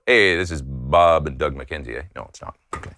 Hey, this is Bob and Doug McKenzie. Eh? No, it's not. Okay.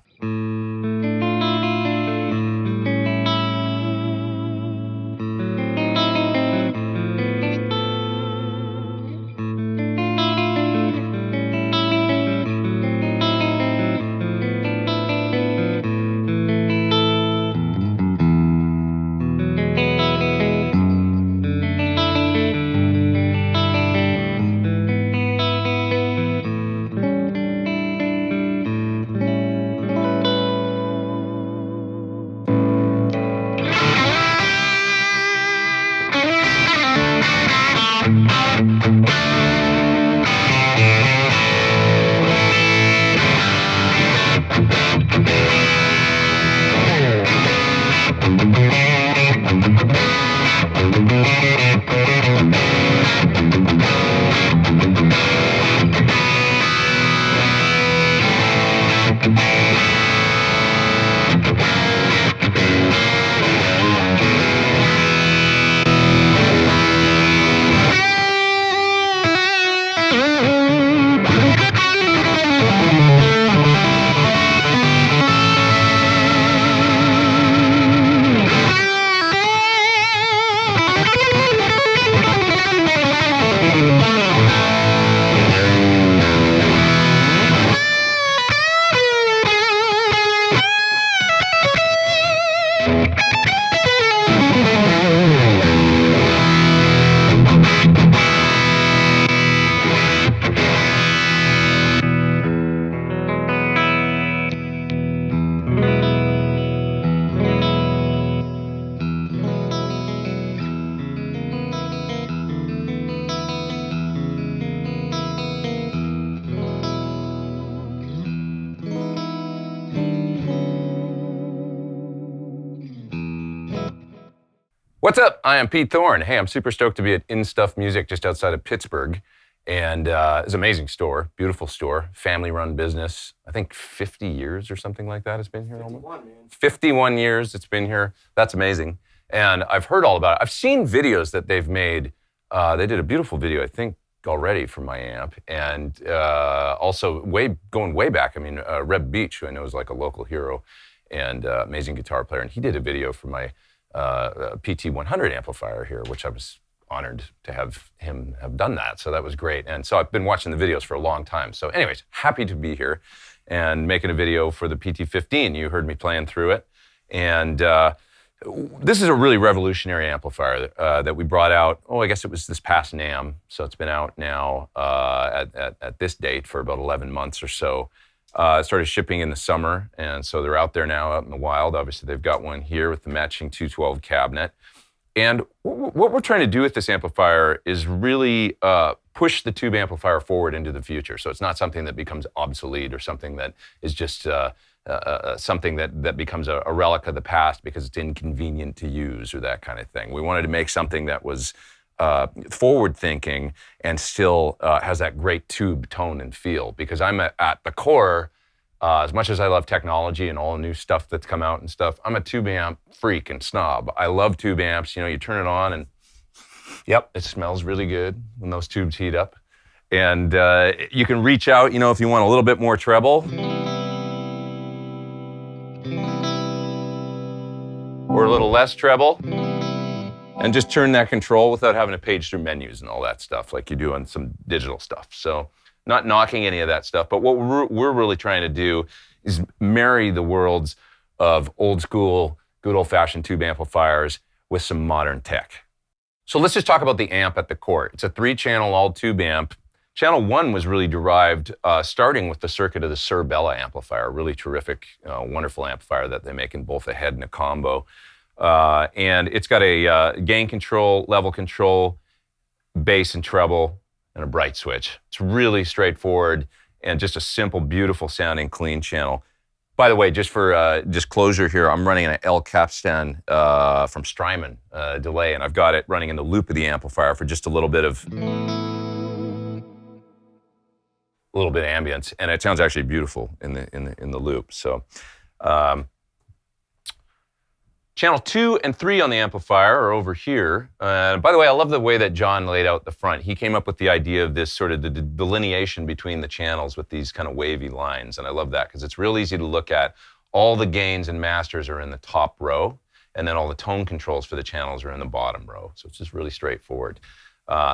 What's up? I am Pete Thorn. Hey, I'm super stoked to be at In Stuff Music just outside of Pittsburgh. And it's an amazing store, beautiful store, family-run business. I think 50 years or something like that it's been here. 51, man. 51 years it's been here. That's amazing. And I've heard all about it. I've seen videos that they've made. They did a beautiful video, I think, already for my amp. And also going way back, I mean, Reb Beach, who I know is like a local hero and amazing guitar player. And he did a video for my PT100 amplifier here, which I was honored to have him have done that. So that was great. And so I've been watching the videos for a long time. So anyways, happy to be here and making a video for the PT15. You heard me playing through it. And this is a really revolutionary amplifier that we brought out, I guess it was this past NAMM. So it's been out now at this date for about 11 months or so. Started shipping in the summer, and so they're out there now out in the wild. Obviously, they've got one here with the matching 212 cabinet. And what we're trying to do with this amplifier is really push the tube amplifier forward into the future. So it's not something that becomes obsolete or something that is just something that becomes a relic of the past because it's inconvenient to use or that kind of thing. We wanted to make something that was forward-thinking and still has that great tube tone and feel. Because I'm at the core, as much as I love technology and all the new stuff that's come out and stuff, I'm a tube amp freak and snob. I love tube amps. You know, you turn it on and, yep, it smells really good when those tubes heat up. And you can reach out, you know, if you want a little bit more treble. Or a little less treble. And just turn that control without having to page through menus and all that stuff like you do on some digital stuff. So not knocking any of that stuff, but what we're really trying to do is marry the worlds of old school, good old fashioned tube amplifiers with some modern tech. So let's just talk about the amp at the core. It's a 3-channel all tube amp. Channel 1 was really derived starting with the circuit of the Suhr Bella amplifier, a really terrific, wonderful amplifier that they make in both a head and a combo. And it's got a gain control, level control, bass and treble, and a bright switch. It's really straightforward and just a simple, beautiful sounding, clean channel. By the way, just for disclosure here, I'm running an L capstan from Strymon delay, and I've got it running in the loop of the amplifier for just a little bit of ambience, and it sounds actually beautiful in the loop. So. Channel 2 and 3 on the amplifier are over here. By the way, I love the way that John laid out the front. He came up with the idea of this sort of the delineation between the channels with these kind of wavy lines, and I love that because it's real easy to look at. All the gains and masters are in the top row, and then all the tone controls for the channels are in the bottom row. So it's just really straightforward.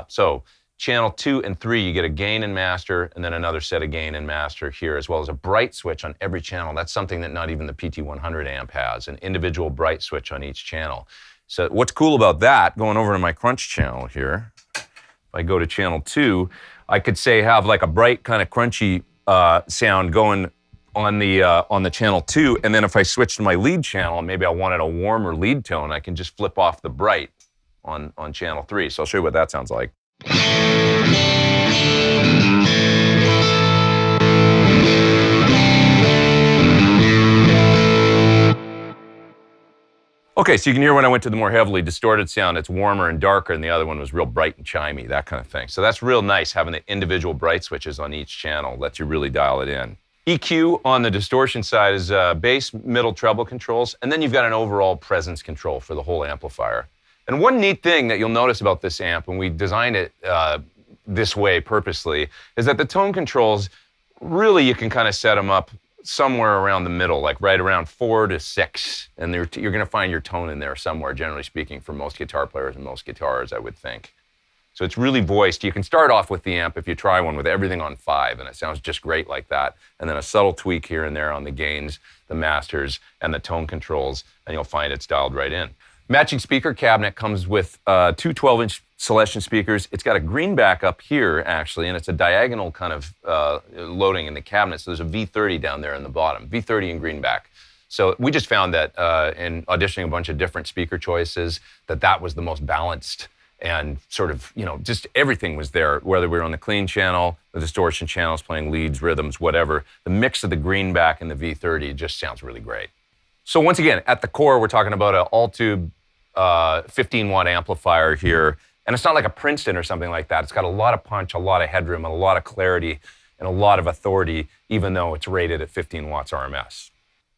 So channel 2 and 3, you get a gain and master, and then another set of gain and master here, as well as a bright switch on every channel. That's something that not even the PT100 amp has, an individual bright switch on each channel. So what's cool about that, going over to my crunch channel here, if I go to channel 2, I could say have like a bright kind of crunchy sound going on the channel 2, and then if I switch to my lead channel, maybe I wanted a warmer lead tone, I can just flip off the bright on channel 3. So I'll show you what that sounds like. Okay, so you can hear when I went to the more heavily distorted sound, it's warmer and darker, and the other one was real bright and chimey, that kind of thing. So that's real nice, having the individual bright switches on each channel, lets you really dial it in. EQ on the distortion side is bass, middle, treble controls, and then you've got an overall presence control for the whole amplifier. And one neat thing that you'll notice about this amp, when we designed it this way purposely, is that the tone controls, really you can kind of set them up somewhere around the middle, like right around 4 to 6, and you're going to find your tone in there somewhere, generally speaking, for most guitar players and most guitars, I would think. So it's really voiced. You can start off with the amp if you try one with everything on 5, and it sounds just great like that. And then a subtle tweak here and there on the gains, the masters, and the tone controls, and you'll find it's dialed right in. Matching speaker cabinet comes with two 12-inch Celestion speakers. It's got a greenback up here, actually, and it's a diagonal kind of loading in the cabinet. So there's a V30 down there in the bottom, V30 and greenback. So we just found that in auditioning a bunch of different speaker choices, that was the most balanced, and sort of, just everything was there, whether we were on the clean channel, the distortion channels, playing leads, rhythms, whatever. The mix of the greenback and the V30 just sounds really great. So once again, at the core, we're talking about an all-tube 15-watt amplifier here. And it's not like a Princeton or something like that. It's got a lot of punch, a lot of headroom, and a lot of clarity, and a lot of authority, even though it's rated at 15 watts RMS.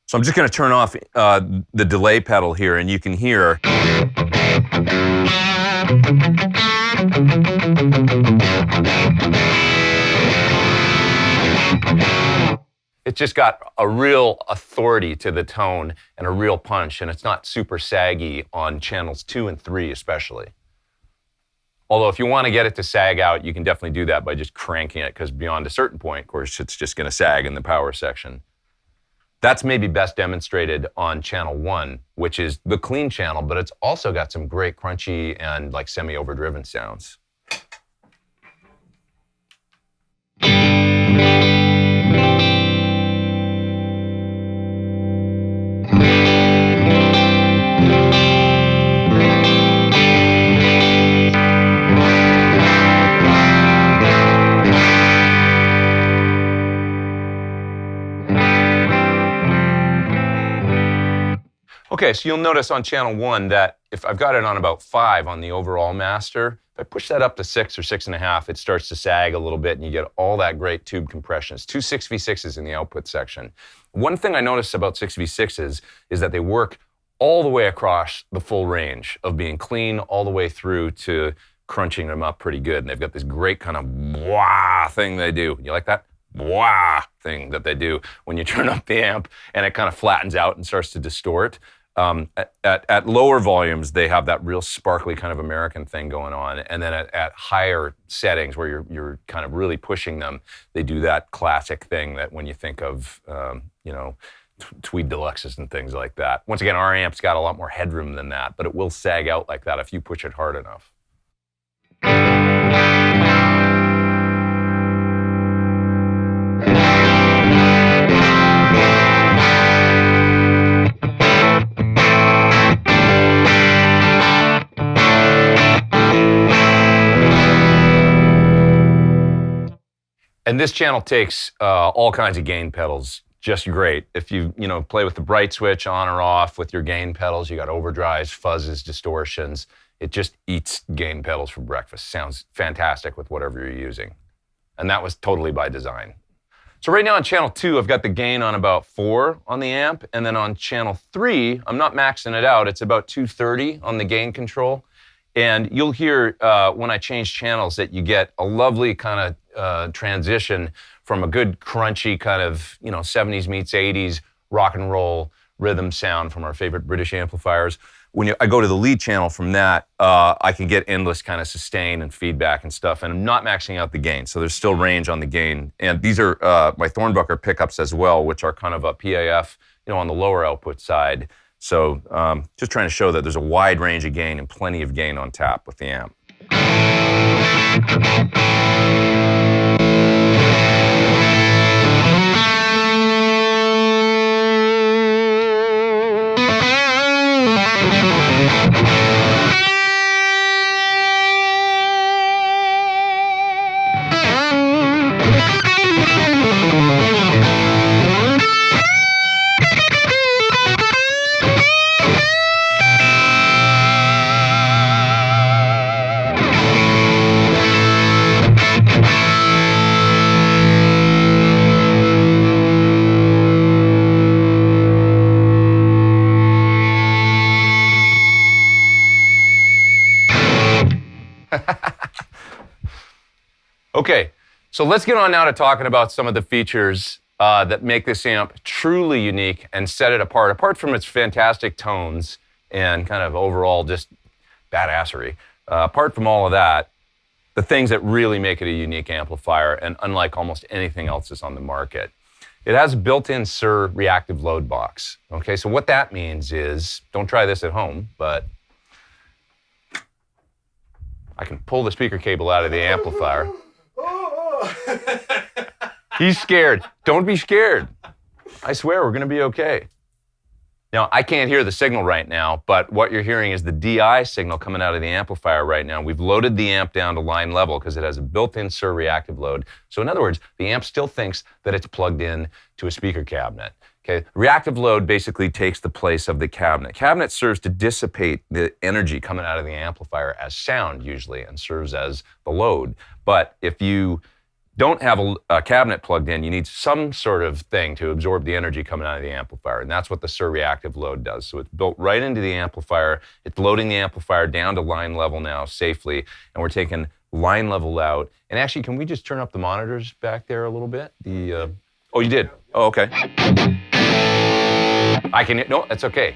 So I'm just going to turn off the delay pedal here, and you can hear. It's just got a real authority to the tone and a real punch, and it's not super saggy on channels 2 and 3 especially. Although if you want to get it to sag out, you can definitely do that by just cranking it, because beyond a certain point, of course, it's just going to sag in the power section. That's maybe best demonstrated on channel 1, which is the clean channel, but it's also got some great crunchy and like semi-overdriven sounds. Okay, so you'll notice on channel 1 that if I've got it on about 5 on the overall master, if I push that up to 6 or 6.5, it starts to sag a little bit and you get all that great tube compression. It's two 6v6s in the output section. One thing I noticed about 6v6s is that they work all the way across the full range of being clean all the way through to crunching them up pretty good. And they've got this great kind of wah thing they do. You like that? Wah thing that they do when you turn up the amp and it kind of flattens out and starts to distort. At lower volumes, they have that real sparkly kind of American thing going on. And then at higher settings where you're kind of really pushing them, they do that classic thing that when you think of, Tweed Deluxes and things like that. Once again, our amp's got a lot more headroom than that, but it will sag out like that if you push it hard enough. And this channel takes all kinds of gain pedals just great. If you play with the bright switch on or off with your gain pedals, you got overdrives, fuzzes, distortions. It just eats gain pedals for breakfast. Sounds fantastic with whatever you're using. And that was totally by design. So right now on channel 2, I've got the gain on about 4 on the amp, and then on channel 3, I'm not maxing it out, it's about 230 on the gain control. And you'll hear when I change channels that you get a lovely kind of transition from a good crunchy kind of, 70s meets 80s rock and roll rhythm sound from our favorite British amplifiers. When I go to the lead channel from that, I can get endless kind of sustain and feedback and stuff, and I'm not maxing out the gain, so there's still range on the gain. And these are my Thornbucker pickups as well, which are kind of a PAF, on the lower output side. So just trying to show that there's a wide range of gain and plenty of gain on tap with the amp. Okay, so let's get on now to talking about some of the features that make this amp truly unique and set it apart. Apart from its fantastic tones and kind of overall just badassery, apart from all of that, the things that really make it a unique amplifier and unlike almost anything else that's on the market. It has a built-in Suhr reactive load box. Okay, so what that means is, don't try this at home, but I can pull the speaker cable out of the amplifier. He's scared. Don't be scared. I swear we're going to be okay. Now, I can't hear the signal right now, but what you're hearing is the DI signal coming out of the amplifier right now. We've loaded the amp down to line level because it has a built-in Suhr reactive load. So in other words, the amp still thinks that it's plugged in to a speaker cabinet. Okay, reactive load basically takes the place of the cabinet. Cabinet serves to dissipate the energy coming out of the amplifier as sound usually and serves as the load. But if you don't have a cabinet plugged in, you need some sort of thing to absorb the energy coming out of the amplifier, and that's what the Suhr reactive load does. So it's built right into the amplifier. It's loading the amplifier down to line level now safely, and we're taking line level out. And actually, can we just turn up the monitors back there a little bit? Oh, you did? Oh, okay. No, that's okay.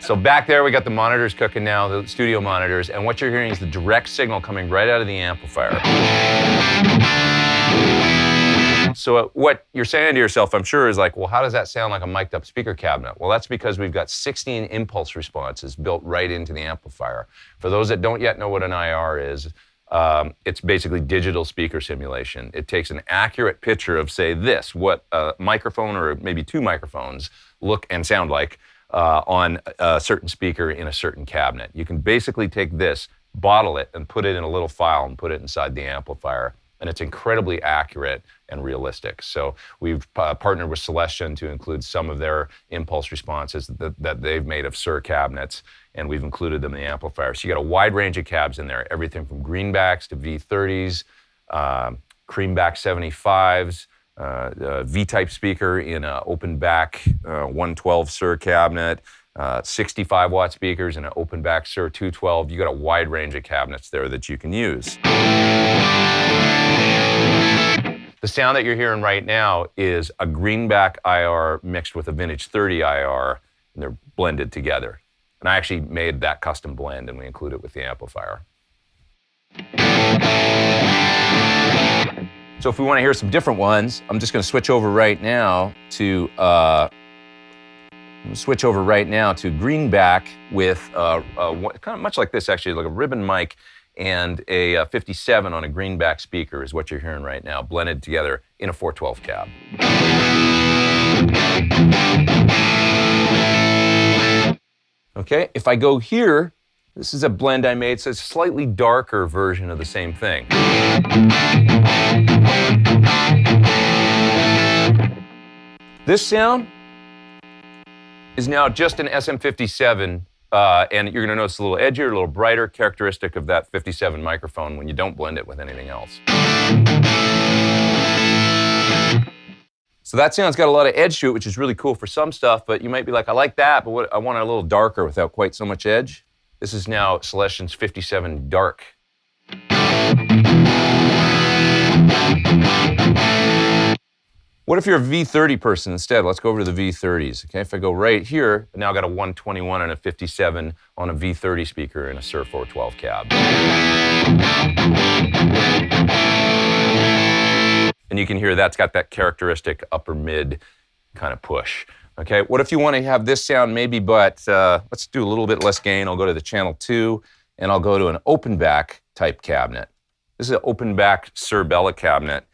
So back there, we got the monitors cooking now, the studio monitors, and what you're hearing is the direct signal coming right out of the amplifier. So what you're saying to yourself, I'm sure, is like, well, how does that sound like a mic'd up speaker cabinet? Well, that's because we've got 16 impulse responses built right into the amplifier. For those that don't yet know what an IR is, it's basically digital speaker simulation. It takes an accurate picture of, say, what a microphone or maybe two microphones look and sound like on a certain speaker in a certain cabinet. You can basically take this, bottle it, and put it in a little file and put it inside the amplifier. And it's incredibly accurate and realistic. So we've partnered with Celestion to include some of their impulse responses that they've made of Suhr cabinets, and we've included them in the amplifier. So you got a wide range of cabs in there, everything from greenbacks to V30s, creamback 75s, V-type speaker in an open back 112 Suhr cabinet, 65 watt speakers in an open back Suhr 212. You got a wide range of cabinets there that you can use. The sound that you're hearing right now is a greenback IR mixed with a vintage 30 IR, and they're blended together. And I actually made that custom blend, and we include it with the amplifier. So if we want to hear some different ones, I'm just going to switch over right now to greenback with kind of much like this, actually, like a ribbon mic and a 57 on a greenback speaker is what you're hearing right now, blended together in a 412 cab. Okay, if I go here, this is a blend I made, so it's a slightly darker version of the same thing. This sound is now just an SM57, and you're gonna notice a little edgier, a little brighter, characteristic of that 57 microphone when you don't blend it with anything else. So that sound's got a lot of edge to it, which is really cool for some stuff, but you might be like, I like that, but I want it a little darker without quite so much edge. This is now Celestion's 57 Dark. What if you're a V30 person instead? Let's go over to the V30s. Okay, if I go right here, I now got a 121 and a 57 on a V30 speaker in a Suhr 412 cab. And you can hear that's got that characteristic upper mid kind of push. Okay, what if you want to have this sound maybe, but let's do a little bit less gain. I'll go to the channel 2 and I'll go to an open back type cabinet. This is an open back Suhr Bella cabinet.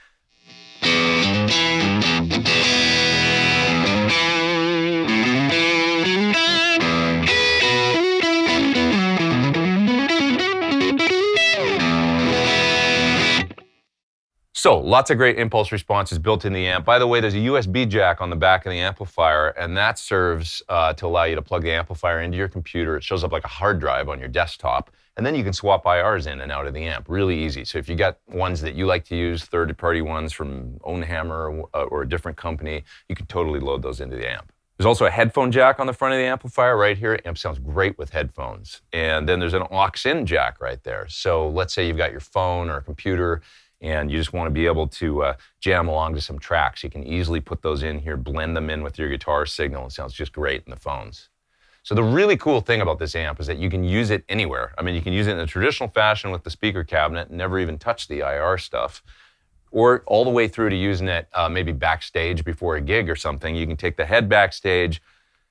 So, lots of great impulse responses built in the amp. By the way, there's a USB jack on the back of the amplifier, and that serves to allow you to plug the amplifier into your computer. It shows up like a hard drive on your desktop, and then you can swap IRs in and out of the amp. Really easy. So if you got ones that you like to use, third-party ones from Ownhammer or a different company, you can totally load those into the amp. There's also a headphone jack on the front of the amplifier right here. Amp sounds great with headphones. And then there's an aux-in jack right there. So let's say you've got your phone or a computer, and you just want to be able to jam along to some tracks. You can easily put those in here, blend them in with your guitar signal. It sounds just great in the phones. So the really cool thing about this amp is that you can use it anywhere. I mean, you can use it in a traditional fashion with the speaker cabinet and never even touch the IR stuff, or all the way through to using it maybe backstage before a gig or something. You can take the head backstage,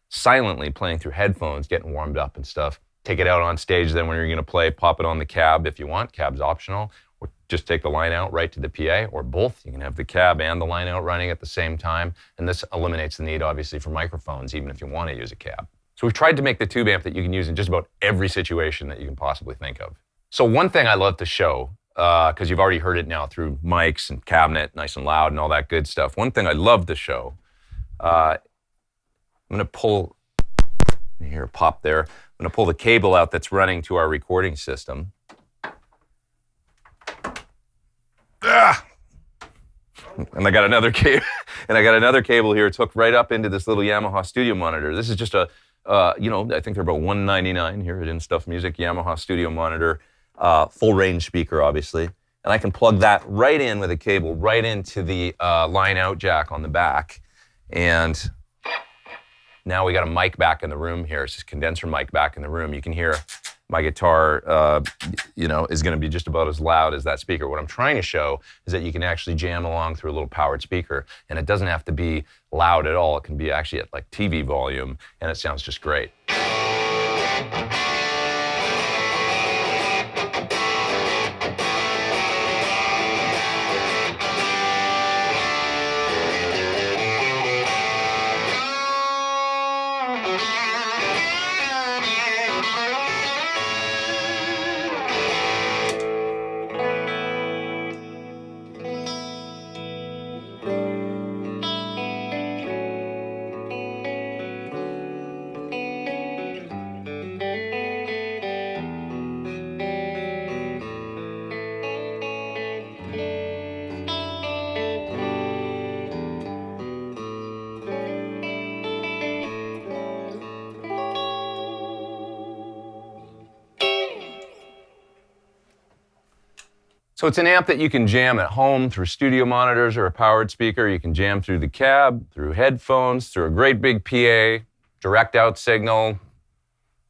silently playing through headphones, getting warmed up and stuff. Take it out on stage then when you're going to play, pop it on the cab if you want. Cab's optional. Or just take the line out right to the PA, or both. You can have the cab and the line out running at the same time, and this eliminates the need, obviously, for microphones, even if you want to use a cab. So we've tried to make the tube amp that you can use in just about every situation that you can possibly think of. So one thing I love to show, because you've already heard it now through mics and cabinet, nice and loud and all that good stuff. One thing I love to show, I'm going to pull, here, pop there. I'm going to pull the cable out that's running to our recording system. And I got another cable, here. It's hooked right up into this little Yamaha studio monitor. This is just a, I think they're about $199 here at In Stuff Music, Yamaha studio monitor, full range speaker, obviously. And I can plug that right in with a cable right into the line out jack on the back. And now we got a mic back in the room here. It's this condenser mic back in the room. You can hear my guitar, is going to be just about as loud as that speaker. What I'm trying to show is that you can actually jam along through a little powered speaker, and it doesn't have to be loud at all. It can be actually at like TV volume, and it sounds just great. So it's an amp that you can jam at home through studio monitors or a powered speaker. You can jam through the cab, through headphones, through a great big PA, direct out signal,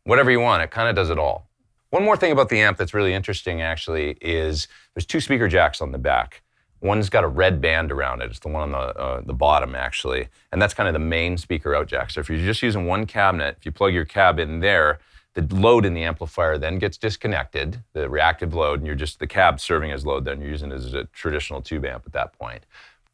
whatever you want. It kind of does it all. One more thing about the amp that's really interesting, actually, is there's two speaker jacks on the back. One's got a red band around it. It's the one on the bottom, actually. And that's kind of the main speaker out jack. So if you're just using one cabinet, if you plug your cab in there, the load in the amplifier then gets disconnected, the reactive load, and you're just the cab serving as load, then you're using it as a traditional tube amp at that point.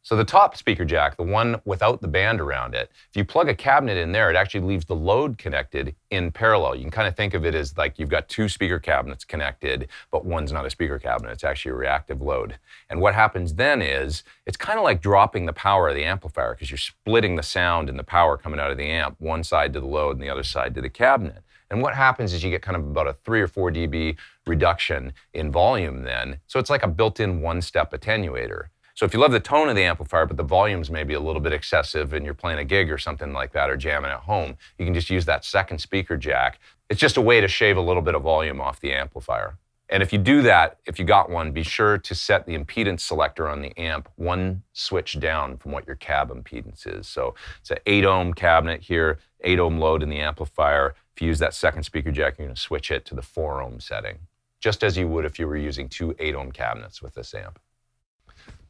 So the top speaker jack, the one without the band around it, if you plug a cabinet in there, it actually leaves the load connected in parallel. You can kind of think of it as like you've got two speaker cabinets connected, but one's not a speaker cabinet, it's actually a reactive load. And what happens then is, it's kind of like dropping the power of the amplifier, because you're splitting the sound and the power coming out of the amp, one side to the load and the other side to the cabinet. And what happens is you get kind of about a 3 or 4 dB reduction in volume then. So it's like a built-in one-step attenuator. So if you love the tone of the amplifier, but the volume's maybe a little bit excessive and you're playing a gig or something like that or jamming at home, you can just use that second speaker jack. It's just a way to shave a little bit of volume off the amplifier. And if you do that, if you got one, be sure to set the impedance selector on the amp one switch down from what your cab impedance is. So it's an 8 ohm cabinet here, 8 ohm load in the amplifier. If you use that second speaker jack, you're going to switch it to the 4 ohm setting, just as you would if you were using 2 8 ohm cabinets with this amp.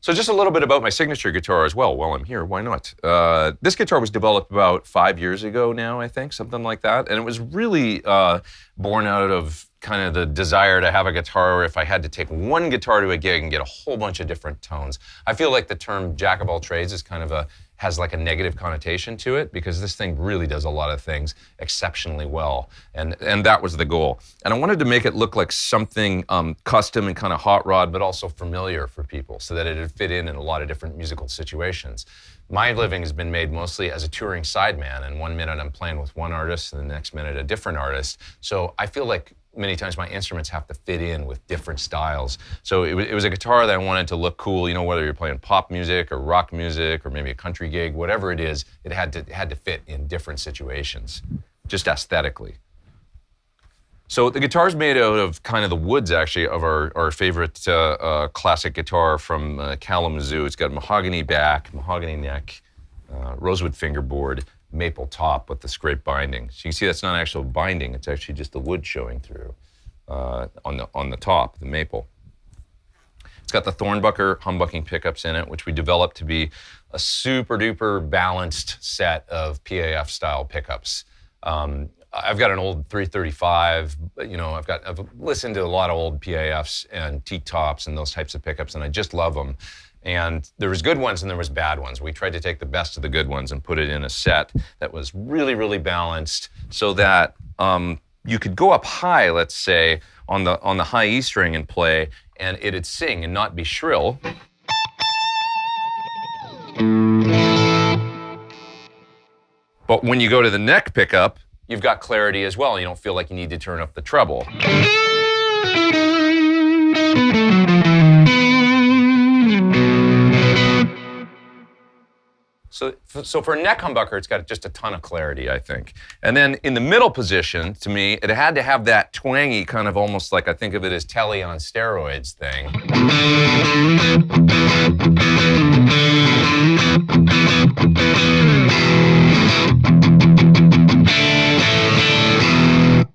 So just a little bit about my signature guitar as well while I'm here, why not? This guitar was developed about 5 years ago now, I think, something like that. And it was really born out of kind of the desire to have a guitar where if I had to take one guitar to a gig and get a whole bunch of different tones. I feel like the term jack of all trades is kind of has like a negative connotation to it because this thing really does a lot of things exceptionally well. And that was the goal. And I wanted to make it look like something custom and kind of hot rod, but also familiar for people so that it would fit in a lot of different musical situations. My living has been made mostly as a touring sideman, and 1 minute I'm playing with one artist and the next minute a different artist. So I feel like many times my instruments have to fit in with different styles. So it was a guitar that I wanted to look cool, you know, whether you're playing pop music or rock music or maybe a country gig, whatever it is, it had to fit in different situations, just aesthetically. So the guitar's made out of kind of the woods, actually, of our favorite classic guitar from Kalamazoo. It's got mahogany back, mahogany neck, rosewood fingerboard, maple top with the scrape binding. So you can see that's not actual binding, it's actually just the wood showing through on the top, the maple. It's got the Thorn humbucking pickups in it, which we developed to be a super duper balanced set of PAF style pickups. I've got an old 335, you know, I've listened to a lot of old PAFs and T-tops and those types of pickups, and I just love them. And there was good ones and there was bad ones. We tried to take the best of the good ones and put it in a set that was really, really balanced so that you could go up high, let's say, on the high E string and play, and it'd sing and not be shrill. But when you go to the neck pickup, you've got clarity as well. You don't feel like you need to turn up the treble. So for a neck humbucker, it's got just a ton of clarity, I think. And then in the middle position, to me, it had to have that twangy kind of almost like I think of it as Telly on steroids thing.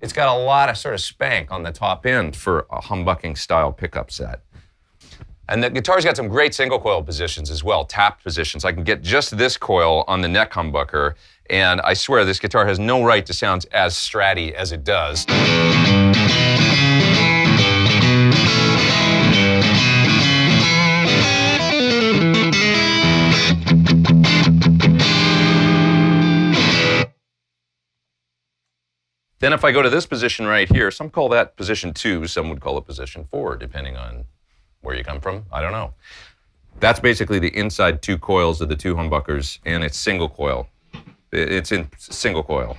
It's got a lot of sort of spank on the top end for a humbucking style pickup set. And the guitar's got some great single coil positions as well, tapped positions. I can get just this coil on the neck humbucker, and I swear this guitar has no right to sound as stratty as it does. Then if I go to this position right here, some call that position 2, some would call it position 4, depending on where you come from, I don't know. That's basically the inside 2 coils of the 2 humbuckers, and it's single coil. It's in single coil.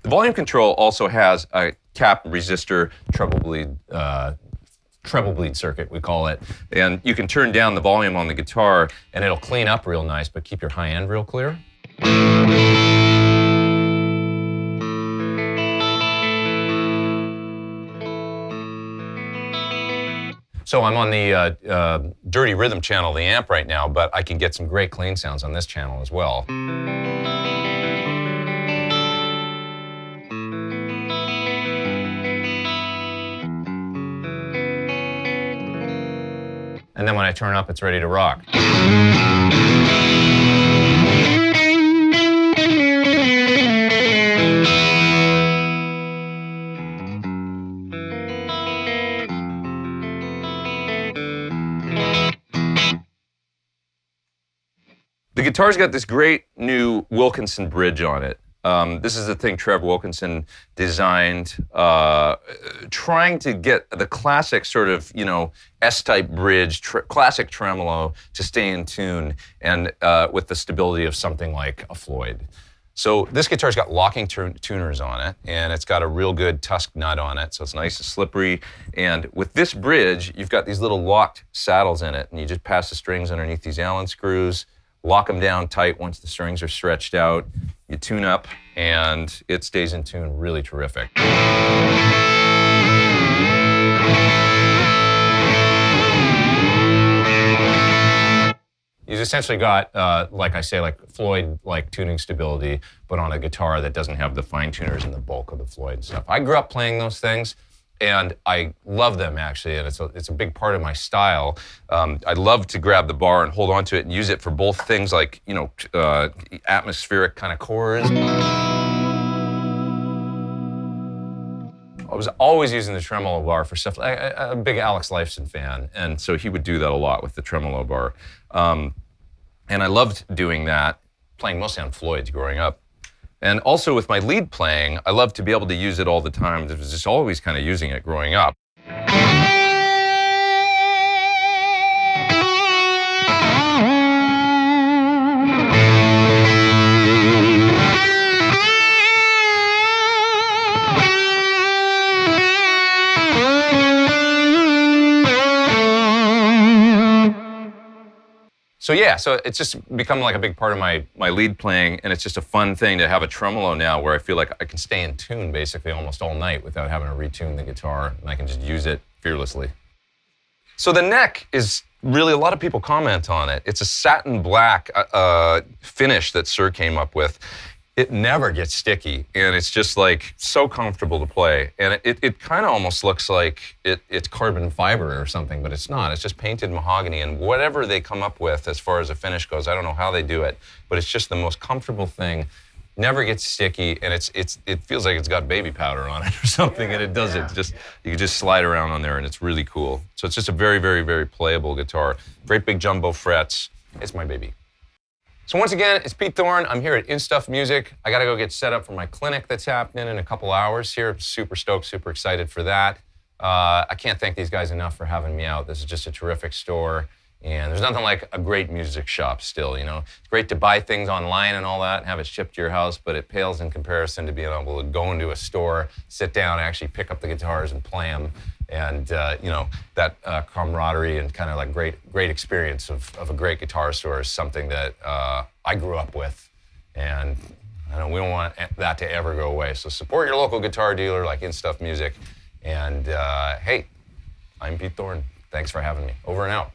The volume control also has a cap resistor treble bleed circuit, we call it. And you can turn down the volume on the guitar and it'll clean up real nice, but keep your high end real clear. So I'm on the Dirty Rhythm channel of the amp right now, but I can get some great clean sounds on this channel as well. And then when I turn up, it's ready to rock. The guitar's got this great new Wilkinson Bridge on it. This is the thing Trev Wilkinson designed, trying to get the classic sort of, S-type bridge, classic tremolo to stay in tune and with the stability of something like a Floyd. So this guitar's got locking tuners on it, and it's got a real good tusk nut on it, so it's nice and slippery. And with this bridge, you've got these little locked saddles in it, and you just pass the strings underneath these Allen screws, lock them down tight once the strings are stretched out, you tune up, and it stays in tune really terrific. He's essentially got, like I say, like Floyd-like tuning stability, but on a guitar that doesn't have the fine tuners and the bulk of the Floyd and stuff. I grew up playing those things, and I love them actually, and it's a big part of my style. I love to grab the bar and hold on to it and use it for both things like, atmospheric kind of chords. I was always using the tremolo bar for stuff. I'm a big Alex Lifeson fan, and so he would do that a lot with the tremolo bar. And I loved doing that, playing mostly on Floyds growing up. And also with my lead playing, I loved to be able to use it all the time. I was just always kind of using it growing up. So it's just become like a big part of my lead playing, and it's just a fun thing to have a tremolo now where I feel like I can stay in tune basically almost all night without having to retune the guitar, and I can just use it fearlessly. So the neck is really, a lot of people comment on it. It's a satin black finish that Suhr came up with. It never gets sticky, and it's just like so comfortable to play. And it kind of almost looks like it's carbon fiber or something, but it's not. It's just painted mahogany, and whatever they come up with as far as a finish goes, I don't know how they do it, but it's just the most comfortable thing. Never gets sticky, and it feels like it's got baby powder on it or something, and it doesn't. You can just slide around on there, and it's really cool. So it's just a very, very, very playable guitar. Great big jumbo frets. It's my baby. So once again, it's Pete Thorn. I'm here at In Stuff Music. I got to go get set up for my clinic that's happening in a couple hours here. Super stoked, super excited for that. I can't thank these guys enough for having me out. This is just a terrific store. And there's nothing like a great music shop still, It's great to buy things online and all that and have it shipped to your house, but it pales in comparison to being able to go into a store, sit down, and actually pick up the guitars and play them. And, that camaraderie and kind of like great experience of a great guitar store is something that I grew up with. And we don't want that to ever go away. So support your local guitar dealer like In Stuff Music. And hey, I'm Pete Thorn. Thanks for having me. Over and out.